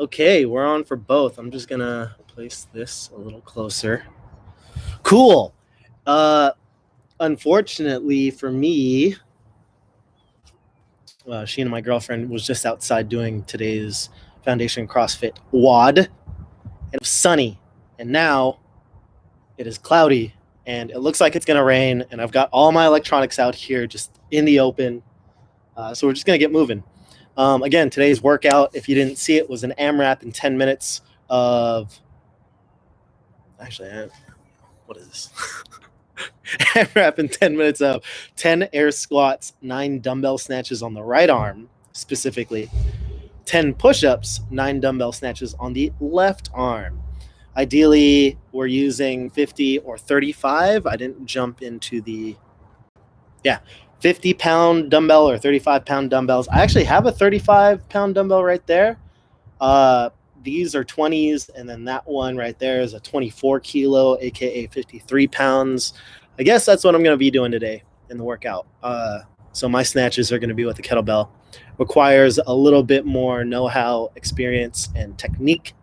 Okay, we're on for both. I'm just gonna place this a little closer. Cool. Unfortunately for me, Sheena, my girlfriend, was just outside doing today's Foundation CrossFit WOD. And it was sunny, and now it is cloudy, and it looks like it's gonna rain. And I've got all my electronics out here, just in the open. So we're just gonna get moving. Again, today's workout, if you didn't see it, was an AMRAP in 10 minutes of. Actually, what is this? AMRAP in 10 minutes of 10 air squats, 9 dumbbell snatches on the right arm, specifically 10 push-ups, 9 dumbbell snatches on the left arm. Ideally, we're using 50 or 35. I didn't jump into the 50-pound dumbbell or 35-pound dumbbells. I actually have a 35-pound dumbbell right there. These are 20s, and then that one right there is a 24 kilo, aka 53 pounds. I guess that's what I'm going to be doing today in the workout. So my snatches are going to be with the kettlebell. Requires a little bit more know-how, experience, and technique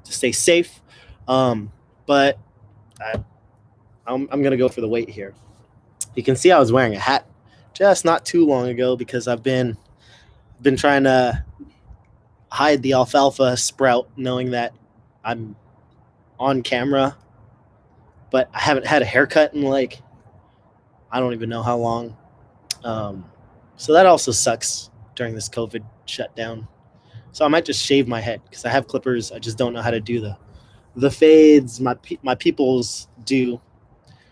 to stay safe. But I'm going to go for the weight here. You can see I was wearing a hat just not too long ago because I've been trying to hide the alfalfa sprout, knowing that I'm on camera, but I haven't had a haircut in like, I don't even know how long. So that also sucks during this COVID shutdown. So I might just shave my head because I have clippers. I just don't know how to do the fades. My peoples do.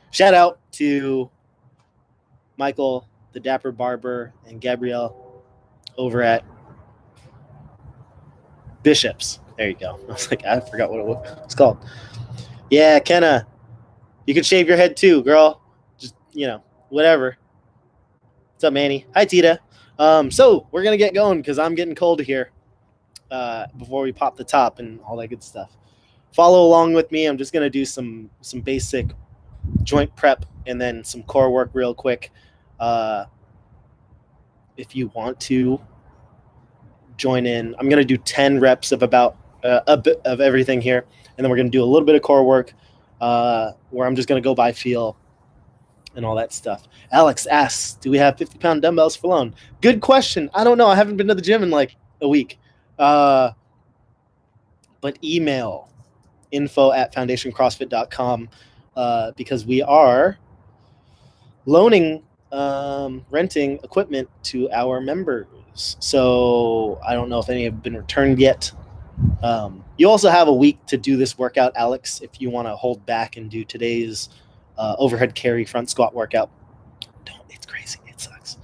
Shout out to Michael, the Dapper Barber, and Gabrielle over at Bishops. There you go. I was like, I forgot what it was called. Yeah, Kenna, you can shave your head too, girl. Just, whatever. What's up, Manny? Hi, Tita. So we're going to get going because I'm getting cold here before we pop the top and all that good stuff. Follow along with me. I'm just going to do some basic joint prep and then some core work real quick. If you want to join in, I'm going to do 10 reps of about a bit of everything here. And then we're going to do a little bit of core work where I'm just going to go by feel and all that stuff. Alex asks, do we have 50-pound dumbbells for loan? Good question. I don't know. I haven't been to the gym in like a week. But email info@foundationcrossfit.com because we are loaning, renting equipment to our members. So I don't know if any have been returned yet. You also have a week to do this workout, Alex, if you want to hold back and do today's overhead carry front squat workout. It's crazy. It sucks.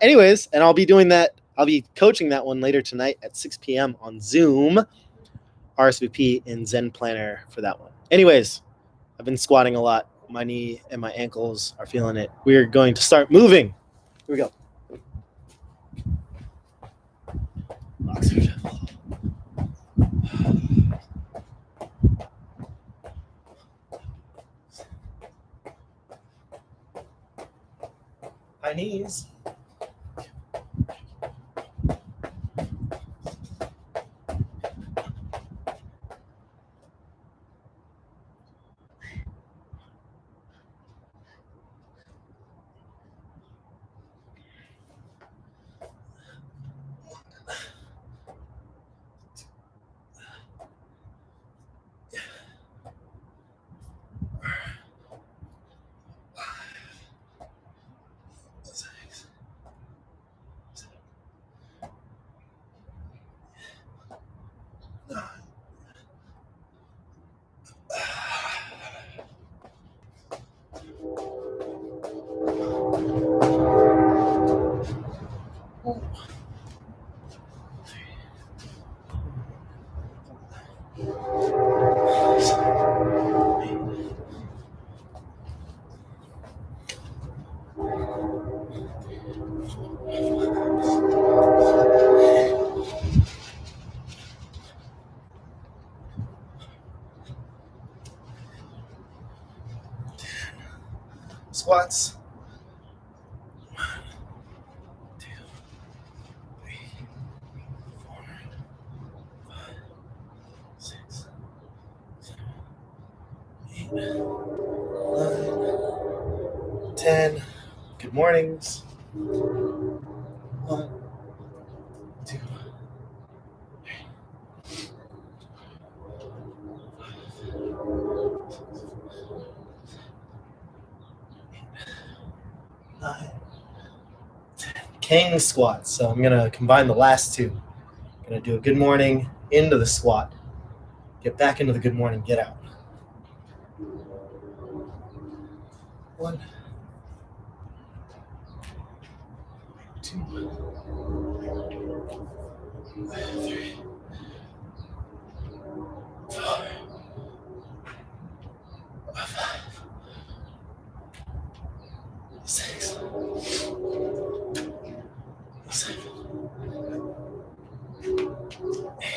Anyways, and I'll be doing that. I'll be coaching that one later tonight at 6 p.m. on Zoom, RSVP in Zen Planner for that one. Anyways, I've been squatting a lot. My knee and my ankles are feeling it. We're going to start moving. Here we go. High knees. Squats. 1, 2, 3, 4, 5, 8, 9, 10. Good mornings. 1, 2, 9, 10. King squats. So I'm going to combine the last two. I'm going to do a good morning into the squat. Get back into the good morning, get out. 1, 2, 3, 4, 5, 6, 7, 8.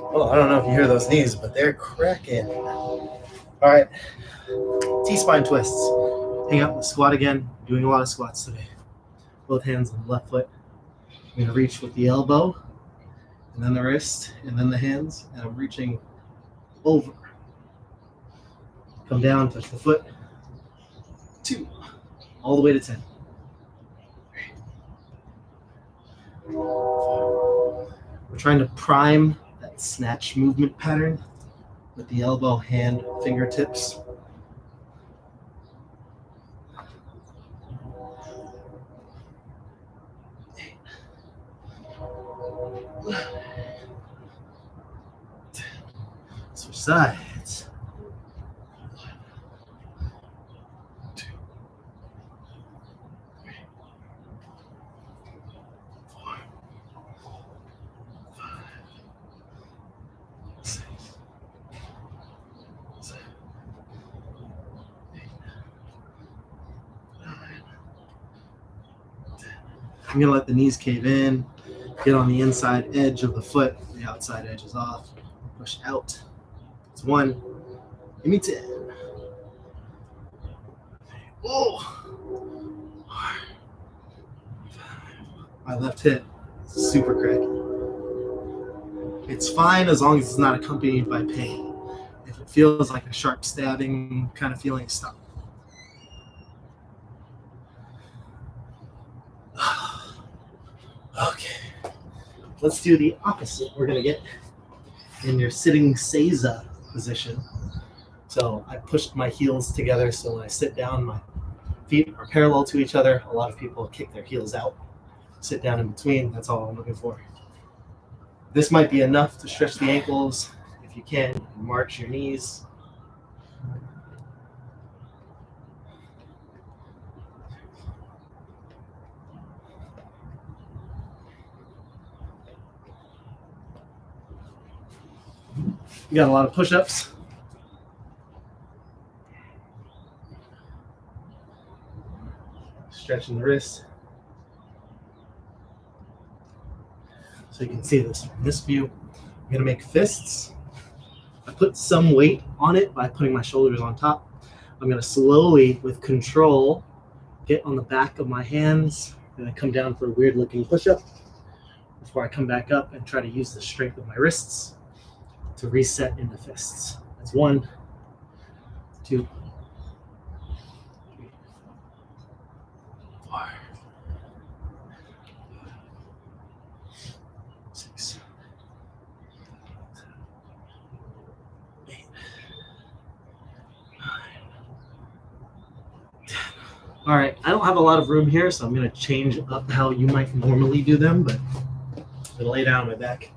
Oh, I don't know if you hear those knees, but they're cracking. All right, T-spine twists. Hang out in the squat again. Doing a lot of squats today. Both hands on the left foot. I'm going to reach with the elbow, and then the wrist, and then the hands, and I'm reaching over. Come down, touch the foot. 2, all the way to 10. 3. We're trying to prime that snatch movement pattern with the elbow, hand, fingertips. 8, 9, 10. Switch sides. 1, 2, 3, 4, 5, 6, 7, 8, 9, 10. I'm going to let the knees cave in, get on the inside edge of the foot. The outside edge is off. Push out. It's 1. Give me 10. Oh! 4, 5. My left hip is super cracky. It's fine as long as it's not accompanied by pain. If it feels like a sharp stabbing kind of feeling, stop. Okay. Let's do the opposite. We're going to get in your sitting seiza position. So I pushed my heels together so when I sit down, my feet are parallel to each other. A lot of people kick their heels out. Sit down in between. That's all I'm looking for. This might be enough to stretch the ankles. If you can, march your knees. You got a lot of push-ups. Stretching the wrist. So you can see this from this view. I'm going to make fists. I put some weight on it by putting my shoulders on top. I'm going to slowly, with control, get on the back of my hands and then come down for a weird-looking push-up before I come back up and try to use the strength of my wrists to reset into fists. That's 1, 2, 3, 4, 6, 7, 8, 9, 10. All right, I don't have a lot of room here, so I'm going to change up how you might normally do them, but I'm going to lay down on my back.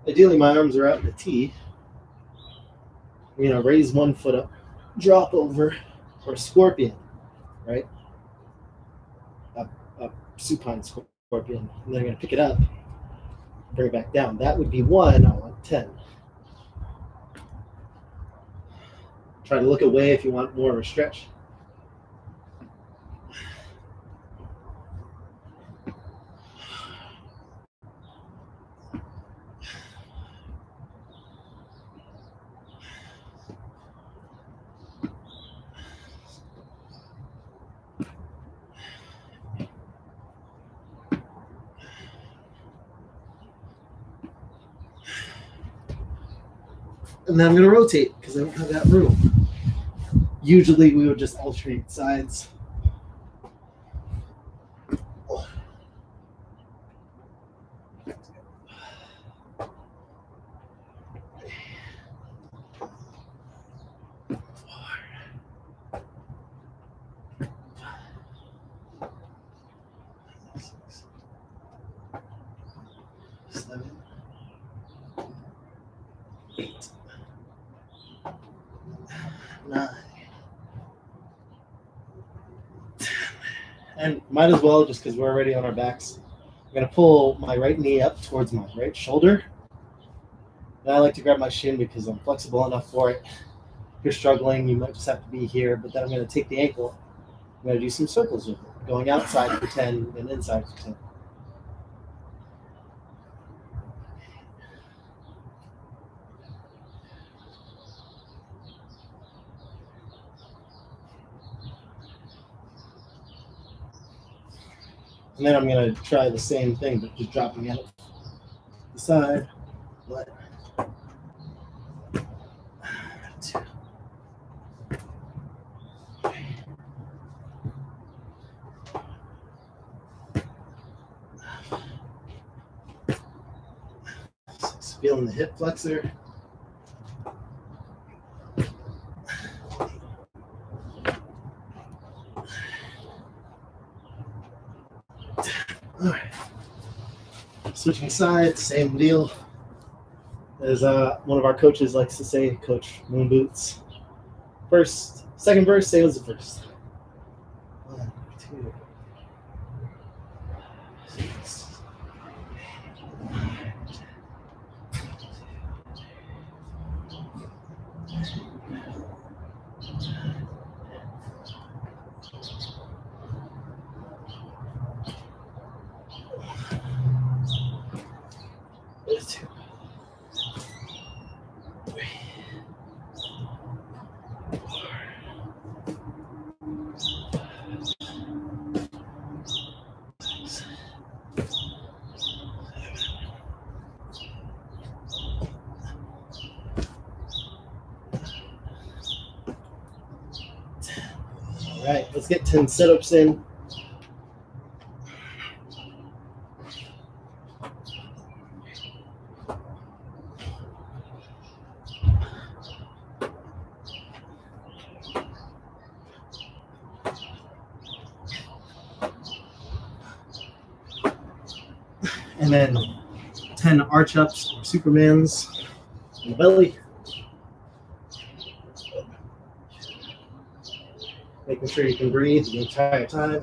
Ideally, my arms are out in the T. I'm going to raise one foot up, drop over, or scorpion, right? A supine scorpion. And then I'm going to pick it up, bring it back down. That would be 1 out of 10. Try to look away if you want more of a stretch. And then I'm going to rotate because I don't have that room. Usually we would just alternate sides. And might as well, just because we're already on our backs, I'm going to pull my right knee up towards my right shoulder. And I like to grab my shin because I'm flexible enough for it. If you're struggling, you might just have to be here. But then I'm going to take the ankle. I'm going to do some circles with it, going outside for 10 and inside for 10. And then I'm going to try the same thing, but just dropping out the side. But feeling the hip flexor. All right. Switching sides, same deal. As one of our coaches likes to say, Coach Moon Boots. Second verse, same as the first. 1, 2, 6. All right, let's get 10 sit-ups in. And then 10 arch ups or Supermans in the belly. Making sure you can breathe the entire time.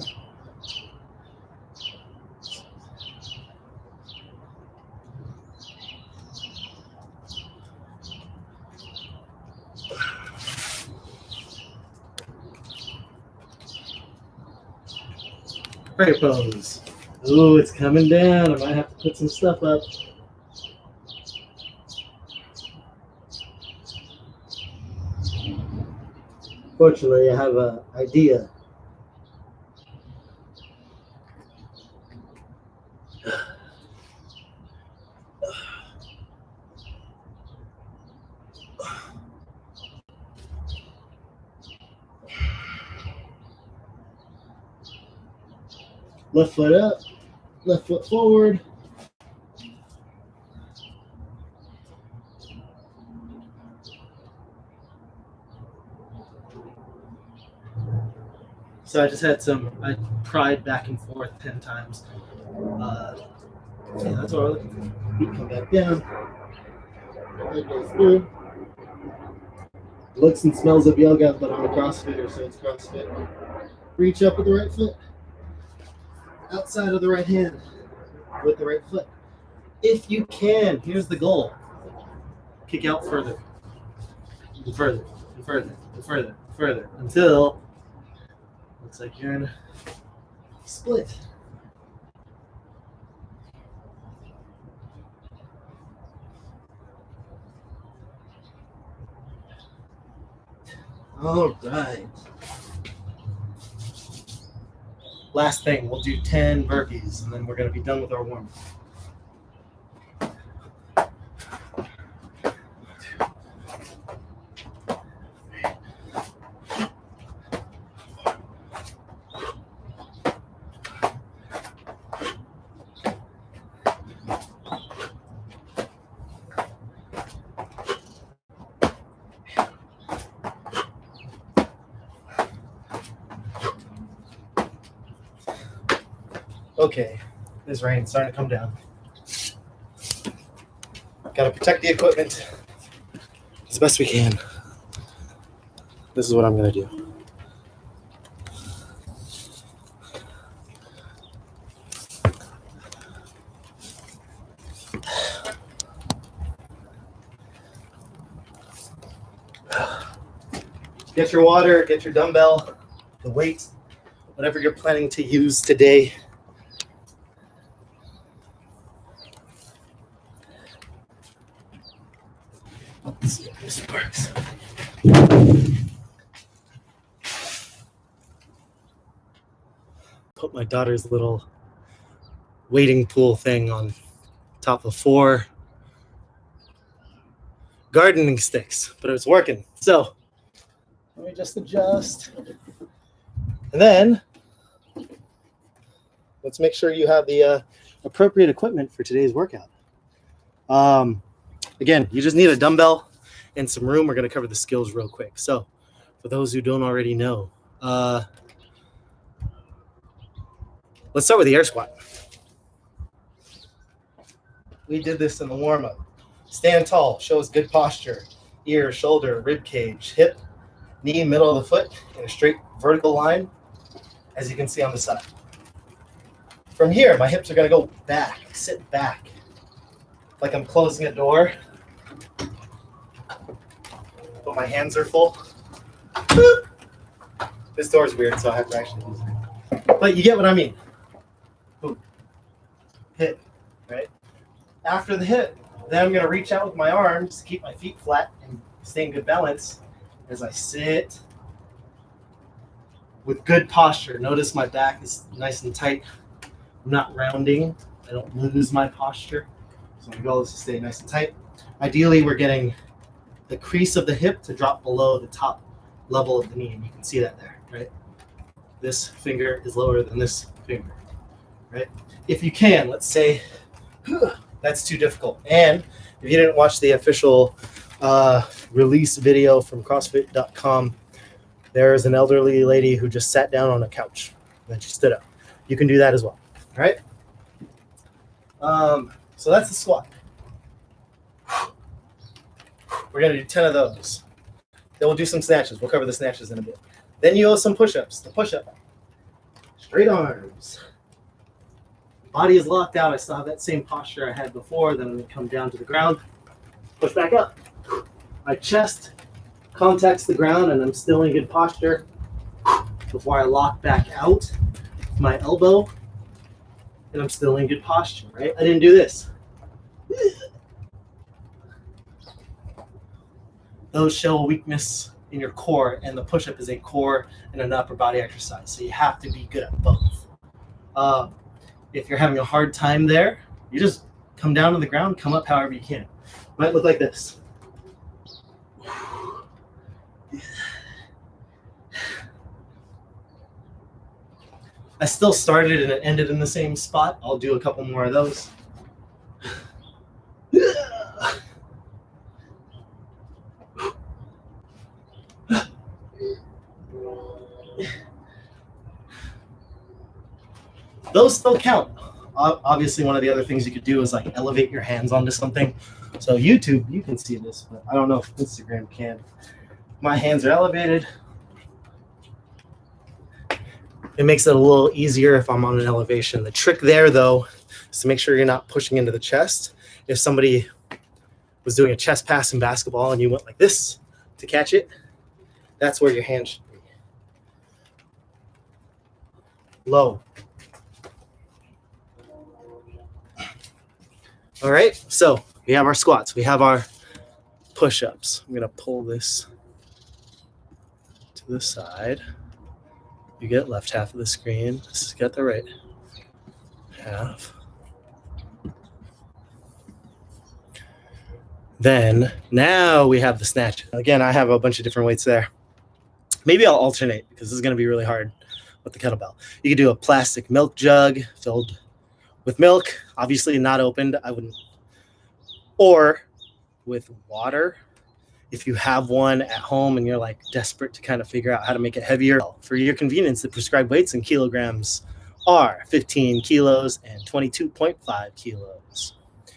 Prayer pose. Ooh, it's coming down. I might have to put some stuff up. Fortunately, I have an idea. Left foot up, left foot forward. So I just had I pried back and forth 10 times. Yeah, that's what we're looking for. Feet come back down. That goes through. Looks and smells of yoga, but I'm a CrossFitter, so it's CrossFit. Reach up with the right foot. Outside of the right hand with the right foot. If you can, here's the goal. Kick out further. And further. And further. And further. And further. Until looks like you're in a split. All right. Last thing, we'll do 10 burpees, and then we're going to be done with our warm-up. Okay, this rain's starting to come down. Gotta protect the equipment as best we can. This is what I'm gonna do. Get your water, get your dumbbell, the weight, whatever you're planning to use today. Let's see if this works. Put my daughter's little wading pool thing on top of 4 gardening sticks, but it was working. So let me just adjust. And then let's make sure you have the appropriate equipment for today's workout. Again, you just need a dumbbell and some room. We're going to cover the skills real quick. So for those who don't already know, let's start with the air squat. We did this in the warm-up. Stand tall, shows good posture. Ear, shoulder, rib cage, hip, knee, middle of the foot in a straight vertical line, as you can see on the side. From here, my hips are going to go back, sit back, like I'm closing a door, but my hands are full. This door is weird, so I have to actually use it. But you get what I mean. Boom. Hit, right? After the hit, then I'm going to reach out with my arms to keep my feet flat and stay in good balance as I sit with good posture. Notice my back is nice and tight. I'm not rounding. I don't lose my posture. So my goal is to stay nice and tight. Ideally, we're getting the crease of the hip to drop below the top level of the knee. And you can see that there, right? This finger is lower than this finger, right? If you can, let's say, that's too difficult. And if you didn't watch the official release video from CrossFit.com, there's an elderly lady who just sat down on a couch. Then she stood up. You can do that as well. All right? So that's the squat. We're going to do 10 of those. Then we'll do some snatches. We'll cover the snatches in a bit. Then you owe some push-ups. The push-up. Straight arms. Body is locked out. I still have that same posture I had before. Then I'm going to come down to the ground. Push back up. My chest contacts the ground, and I'm still in good posture before I lock back out my elbow, and I'm still in good posture, right? I didn't do this. Those show a weakness in your core, and the push-up is a core and an upper body exercise, so you have to be good at both. If you're having a hard time there, you just come down to the ground, come up however you can. Might look like this. I still started and it ended in the same spot. I'll do a couple more of those. Those still count. Obviously, one of the other things you could do is like elevate your hands onto something. So YouTube, you can see this, but I don't know if Instagram can. My hands are elevated. It makes it a little easier if I'm on an elevation. The trick there, though, is to make sure you're not pushing into the chest. If somebody was doing a chest pass in basketball and you went like this to catch it, that's where your hand should be. Low. All right, so we have our squats. We have our push-ups. I'm going to pull this to the side. You get left half of the screen. This has got the right half. Then now we have the snatch. Again, I have a bunch of different weights there. Maybe I'll alternate because this is going to be really hard with the kettlebell. You could do a plastic milk jug filled with milk, obviously not opened. I wouldn't. Or with water. If you have one at home and you're like desperate to kind of figure out how to make it heavier, for your convenience, the prescribed weights in kilograms are 15 kilos and 22.5 kilos.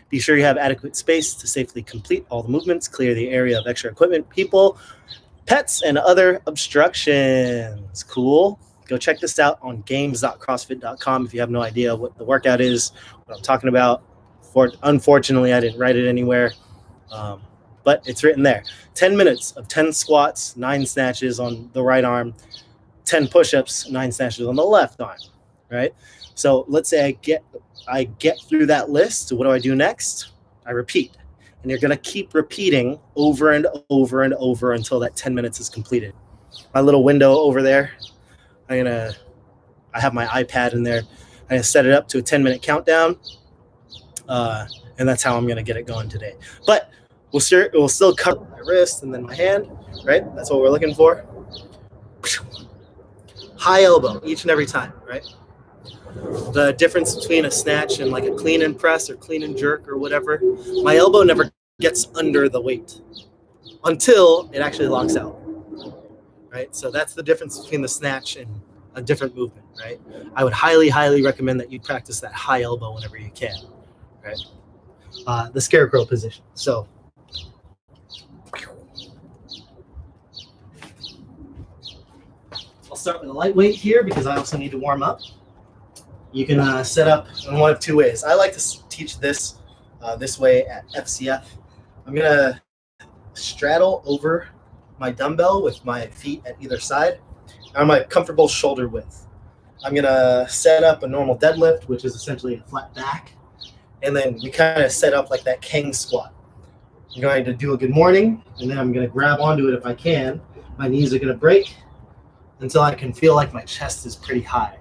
Be sure you have adequate space to safely complete all the movements. Clear the area of extra equipment, people, pets, and other obstructions. Cool. Go check this out on games.crossfit.com if you have no idea what the workout is, what I'm talking about. Unfortunately, I didn't write it anywhere, but it's written there. 10 minutes of 10 squats, 9 snatches on the right arm, 10 push-ups, 9 snatches on the left arm, right? So let's say I get through that list. What do I do next? I repeat. And you're going to keep repeating over and over and over until that 10 minutes is completed. My little window over there, I have my iPad in there. I'm going to set it up to a 10-minute countdown. And that's how I'm going to get it going today. But we'll still cover my wrist and then my hand, right? That's what we're looking for. High elbow each and every time, right? The difference between a snatch and like a clean and press or clean and jerk or whatever, my elbow never gets under the weight until it actually locks out, right? So that's the difference between the snatch and a different movement, right? I would highly, highly recommend that you practice that high elbow whenever you can, right? The Scarecrow position. So I'll start with a lightweight here because I also need to warm up. You can set up in one of two ways. I like to teach this this way at FCF. I'm going to straddle over my dumbbell with my feet at either side. I'm a comfortable shoulder width. I'm going to set up a normal deadlift, which is essentially a flat back. And then we kind of set up like that king squat. I'm going to do a good morning, and then I'm going to grab onto it if I can. My knees are going to break until I can feel like my chest is pretty high.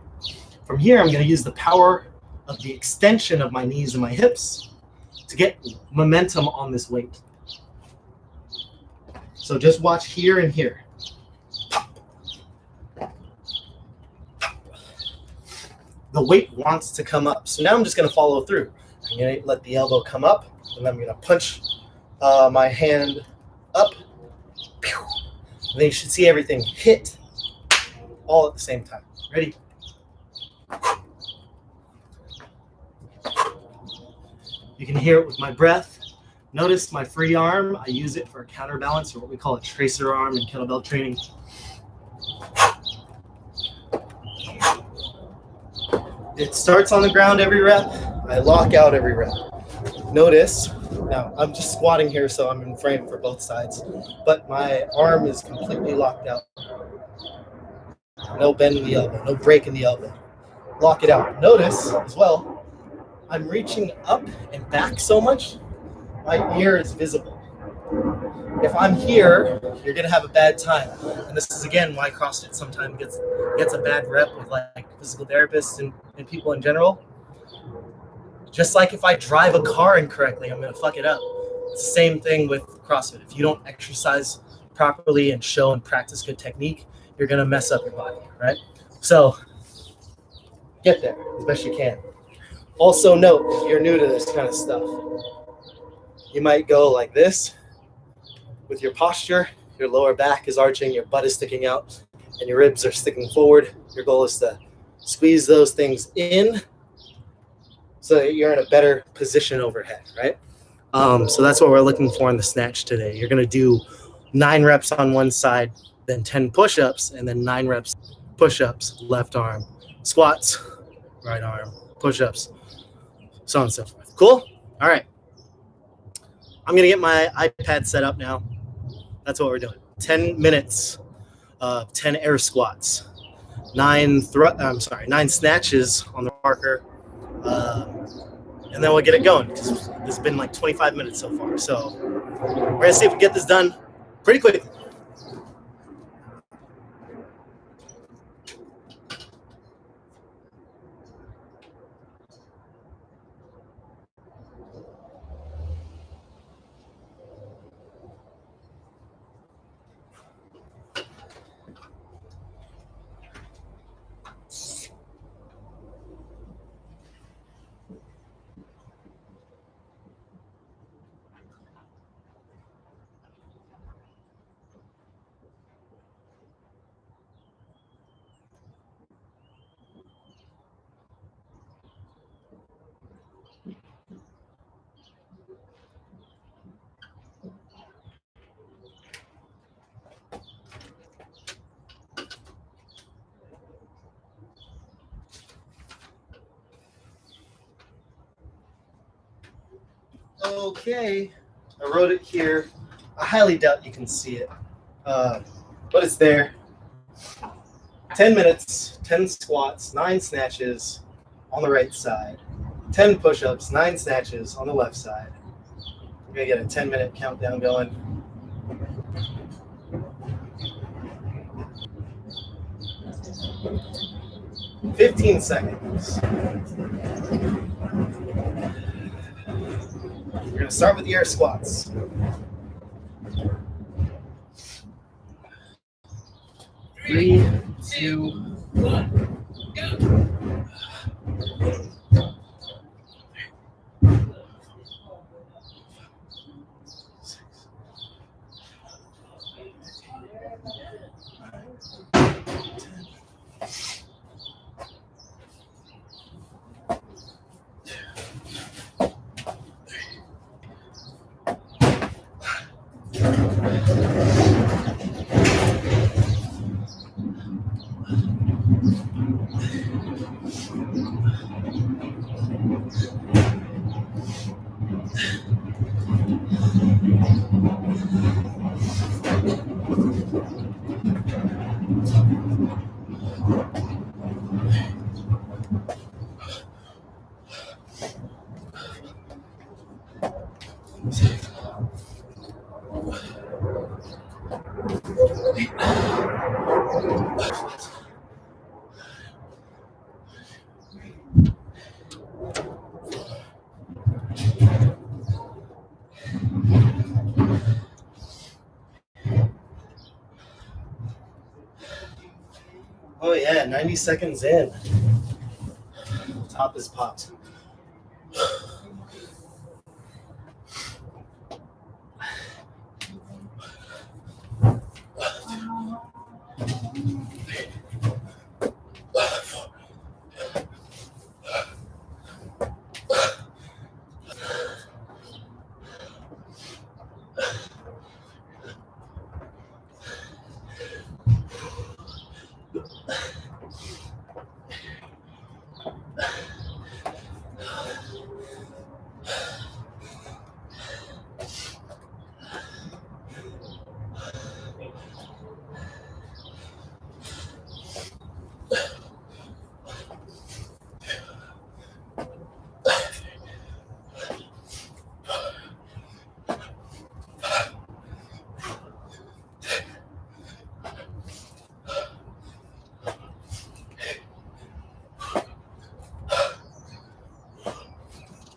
From here, I'm going to use the power of the extension of my knees and my hips to get momentum on this weight. So just watch here and here. The weight wants to come up. So now I'm just going to follow through. I'm going to let the elbow come up, and I'm going to punch my hand up. And then you should see everything hit all at the same time. Ready? You can hear it with my breath. Notice my free arm. I use it for a counterbalance, or what we call a tracer arm in kettlebell training. It starts on the ground every rep. I lock out every rep. Notice, now I'm just squatting here, so I'm in frame for both sides, but my arm is completely locked out. No bend in the elbow, no break in the elbow. Lock it out. Notice as well, I'm reaching up and back so much, my ear is visible. If I'm here, you're going to have a bad time. And this is, again, why CrossFit sometimes gets a bad rep with like physical therapists and people in general. Just like if I drive a car incorrectly, I'm going to fuck it up. It's the same thing with CrossFit. If you don't exercise properly and show and practice good technique, you're going to mess up your body, right? So get there as best you can. Also note, if you're new to this kind of stuff, you might go like this with your posture. Your lower back is arching, your butt is sticking out, and your ribs are sticking forward. Your goal is to squeeze those things in so that you're in a better position overhead, right? So that's what we're looking for in the snatch today. You're going to do 9 reps on one side, then 10 push-ups, and then 9 reps push-ups, left arm, squats, right arm, push-ups, so on and so forth. Cool? All right. I'm going to get my iPad set up now. That's what we're doing. 10 minutes of 10 air squats, 9 snatches on the marker, and then we'll get it going because it's been like 25 minutes so far. So we're going to see if we get this done pretty quickly. Okay, I wrote it here. I highly doubt you can see it, but it's there. 10 minutes, 10 squats, 9 snatches on the right side, 10 push-ups, 9 snatches on the left side. We're going to get a 10-minute countdown going. "15 seconds. We're going to start with the air squats. 3, 2, 1, go. Oh yeah, 90 seconds in. Top is popped.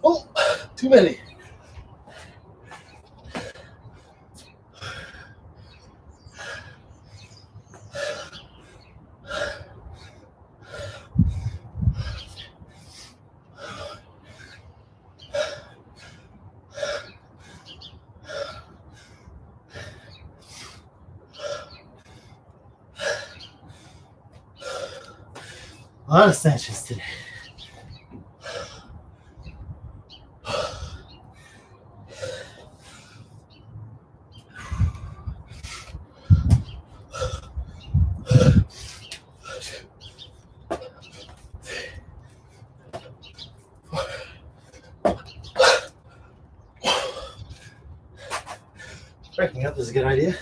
Oh, too many. A lot of snatches today. Breaking up is a good idea.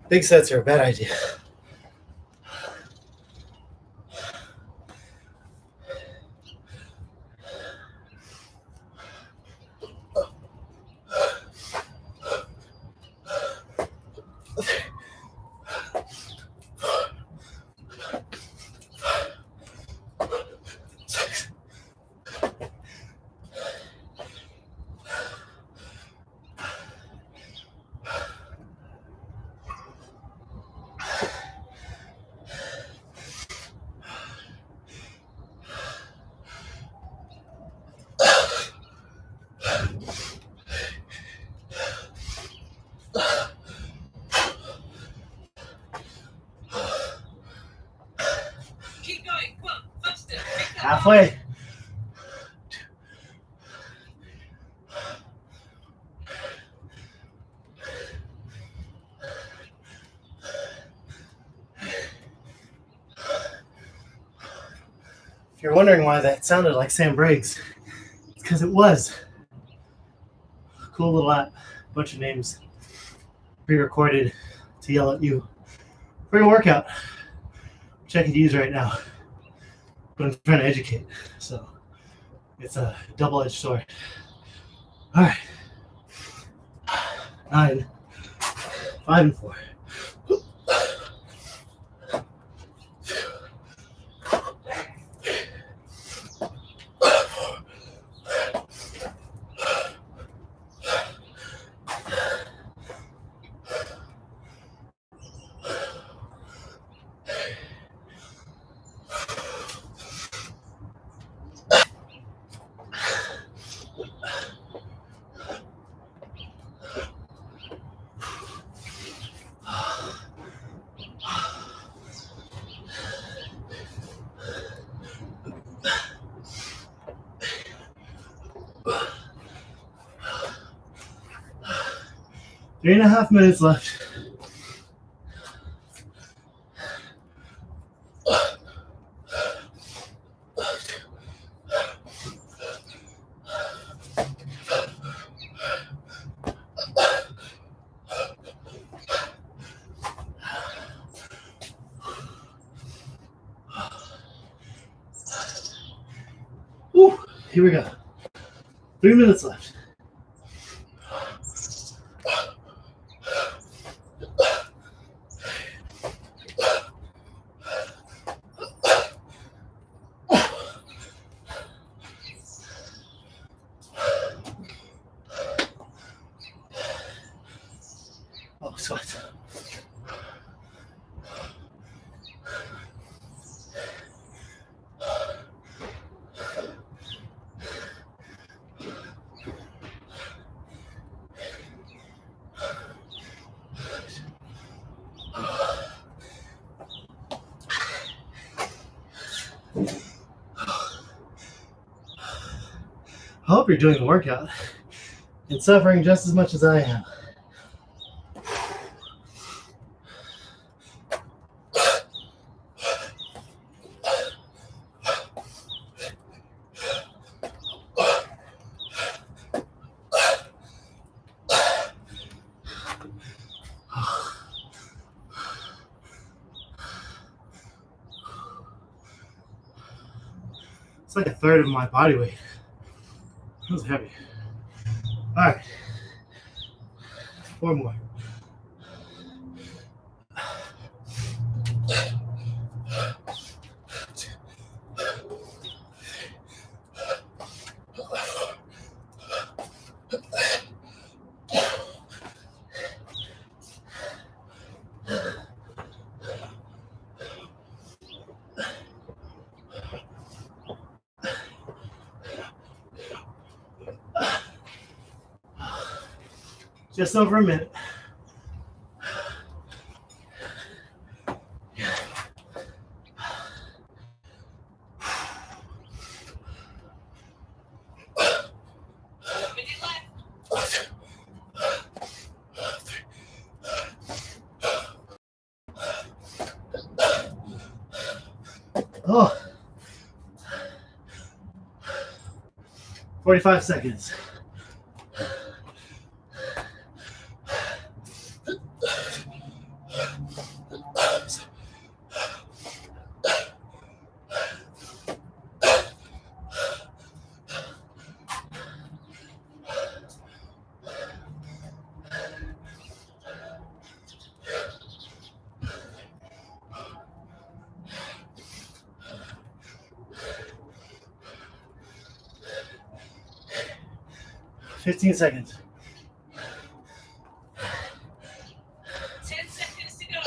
Big sets are a bad idea. Halfway. If you're wondering why that sounded like Sam Briggs, it's because it was. Cool little app, bunch of names pre-recorded to yell at you for your workout, which I could use right now, but I'm trying to educate, so it's a double-edged sword. All right, 9, 5, and 4. 3.5 minutes left. Woo, here we go. 3 minutes left. Oh, sweat. I hope you're doing the workout and suffering just as much as I am. It's like a third of my body weight. That was heavy. All right. 4 more. Just over a minute. Oh, 45 seconds. Fifteen seconds. 10 seconds to go.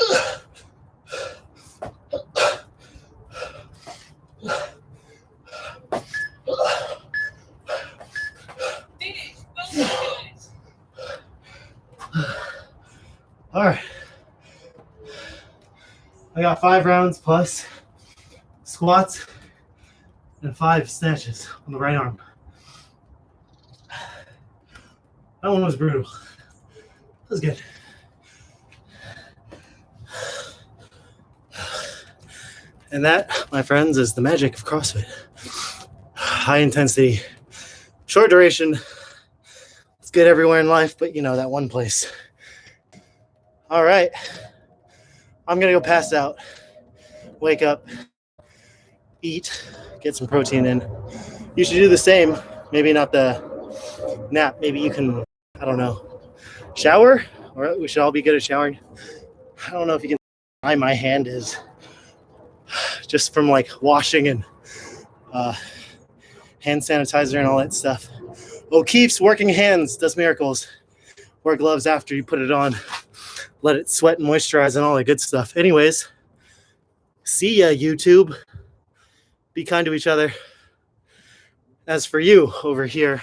Finish. Both guys. All right. I got 5 rounds plus squats and 5 snatches on the right arm. That one was brutal. That was good. And that, my friends, is the magic of CrossFit. High intensity, short duration. It's good everywhere in life, but you know, that one place. All right. I'm going to go pass out, wake up, eat, get some protein in. You should do the same. Maybe not the nap. Maybe you can, I don't know, shower? Or we should all be good at showering. I don't know if you can see how my hand is just from like washing and hand sanitizer and all that stuff. O'Keefe's working hands does miracles. Wear gloves after you put it on. Let it sweat and moisturize and all that good stuff. Anyways, see ya, YouTube. Be kind to each other. As for you over here,